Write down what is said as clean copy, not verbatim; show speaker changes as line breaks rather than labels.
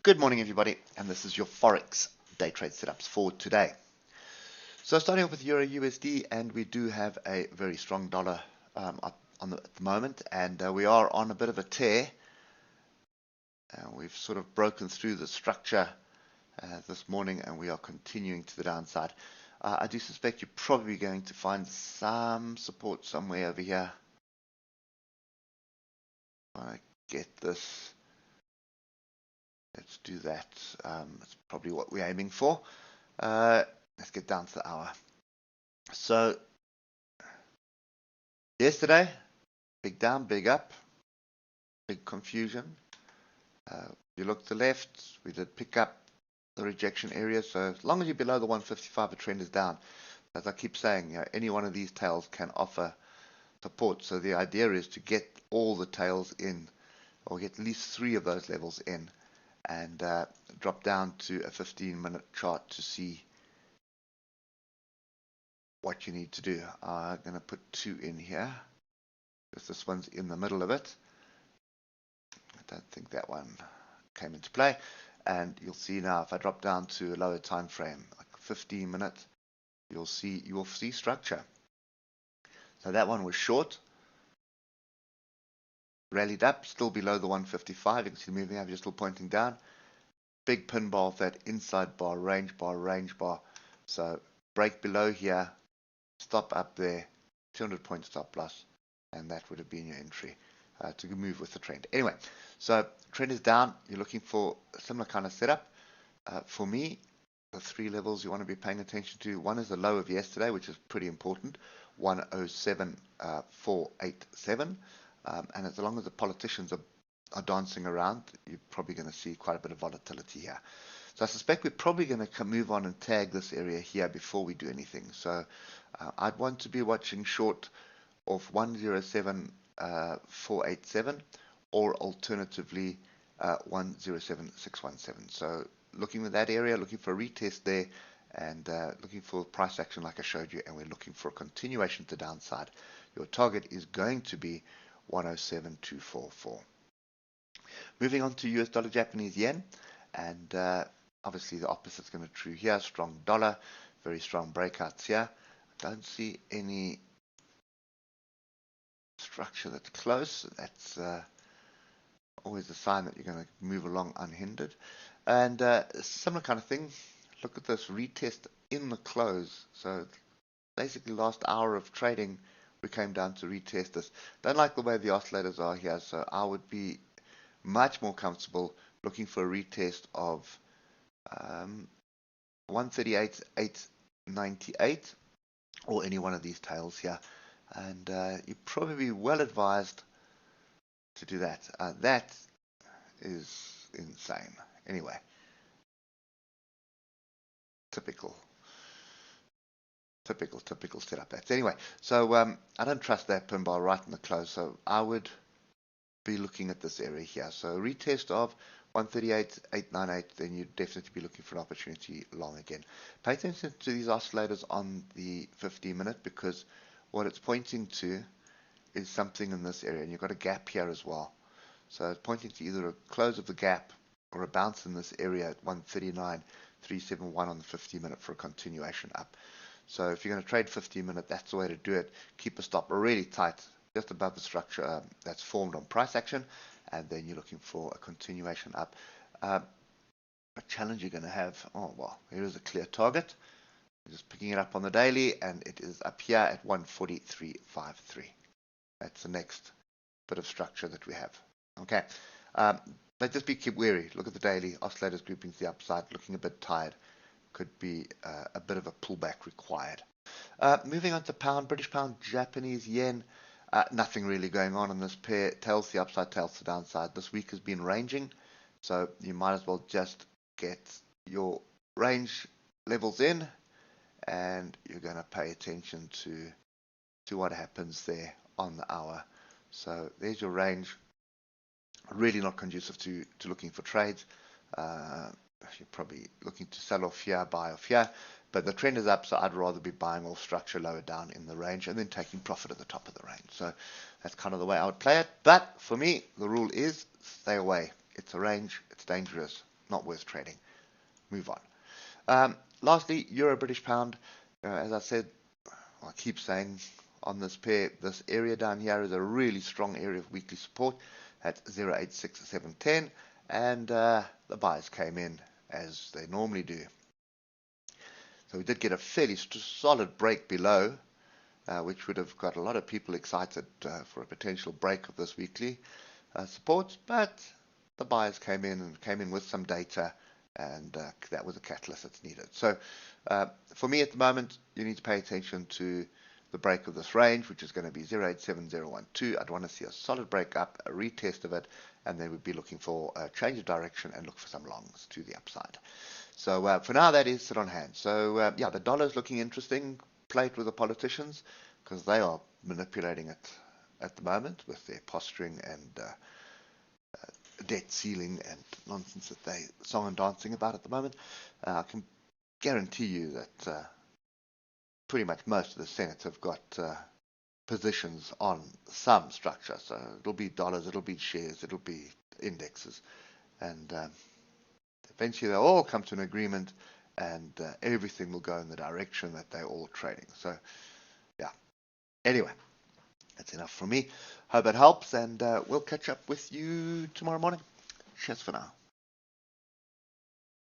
Good morning, everybody, and this is your Forex day trade setups for today. So starting off with Euro USD, and we do have a very strong dollar up at the moment, and we are on a bit of a tear. We've sort of broken through the structure this morning, and we are continuing to the downside. I do suspect you're probably going to find some support somewhere over here. I get this. Let's do that. That's probably what we're aiming for. Let's get down to the hour. So, yesterday, big down, big up, big confusion. You look to the left, we did pick up the rejection area. So, as long as you're below the 155, the trend is down. As I keep saying, any one of these tails can offer support. So, the idea is to get all the tails in, or get at least 3 of those levels in, and drop down to a 15-minute chart to see what you need to do. I'm going to put 2 in here, because this one's in the middle of it. I don't think that one came into play. And you'll see now, if I drop down to a lower time frame, like 15 minutes, you will see structure. So that one was short, rallied up, still below the 155. You can see the moving average is still pointing down. Big pin bar of that inside bar, range bar. So break below here, stop up there, 200 point stop loss, and that would have been your entry to move with the trend. Anyway, so trend is down. You're looking for a similar kind of setup. For me, the 3 levels you want to be paying attention to. One is the low of yesterday, which is pretty important, 107.487. And as long as the politicians are dancing around, you're probably going to see quite a bit of volatility here. So I suspect we're probably going to move on and tag this area here before we do anything. So I'd want to be watching short of 107.487 or alternatively 107.617. So looking at that area, looking for a retest there, and looking for price action like I showed you, and we're looking for a continuation to downside. Your target is going to be 107.244. Moving on to US dollar Japanese yen, and obviously the opposite is going to be true here. Strong dollar, very strong breakouts here. I don't see any structure that's close. That's always a sign that you're going to move along unhindered. And similar kind of thing. Look at this retest in the close. So basically last hour of trading, we came down to retest this. Don't like the way the oscillators are here, so I would be much more comfortable looking for a retest of 138.898 or any one of these tails here. And you're probably well advised to do that. That is insane. Anyway, typical setup. That's anyway. So I don't trust that pin bar right in the close. So I would be looking at this area here. So retest of 138.898, then you'd definitely be looking for an opportunity long again. Pay attention to these oscillators on the 15-minute, because what it's pointing to is something in this area, and you've got a gap here as well. So it's pointing to either a close of the gap or a bounce in this area at 139.371 on the 15-minute for a continuation up. So if you're going to trade 15-minute, that's the way to do it. Keep a stop really tight, just above the structure that's formed on price action, and then you're looking for a continuation up. A challenge you're going to have, oh well, here is a clear target. Just picking it up on the daily, and it is up here at 143.53. That's the next bit of structure that we have. Okay, but just keep wary. Look at the daily oscillators grouping to the upside, looking a bit tired. Could be a bit of a pullback required. Moving on to pound, British pound, Japanese yen. Nothing really going on in this pair. Tails to the upside, tails to the downside. This week has been ranging, so you might as well just get your range levels in, and you're going to pay attention to what happens there on the hour. So there's your range. Really not conducive to looking for trades. You're probably looking to sell off here, buy off here, but the trend is up, so I'd rather be buying off structure lower down in the range and then taking profit at the top of the range. So that's kind of the way I would play it. But for me, the rule is stay away. It's a range, it's dangerous. not worth trading. Move on. Lastly, Euro British Pound. As I said, I keep saying on this pair, this area down here is a really strong area of weekly support at 0.86710, and the buyers came in as they normally do. So we did get a fairly solid break below, which would have got a lot of people excited for a potential break of this weekly support, but the buyers came in with some data, and that was a catalyst that's needed. So for me at the moment, you need to pay attention to the break of this range, which is going to be 0.87012. I'd want to see a solid break up, a retest of it, and then we'd be looking for a change of direction and look for some longs to the upside. So for now, that is sit on hand. So yeah, the dollar is looking interesting. Play it with the politicians, because they are manipulating it at the moment with their posturing and debt ceiling and nonsense that they song and dancing about at the moment. I can guarantee you that pretty much most of the Senate have got positions on some structure. So it'll be dollars, it'll be shares, it'll be indexes, and eventually they'll all come to an agreement, and everything will go in the direction that they're all trading. So yeah, anyway, that's enough from me. Hope it helps, and we'll catch up with you tomorrow morning. Cheers for now.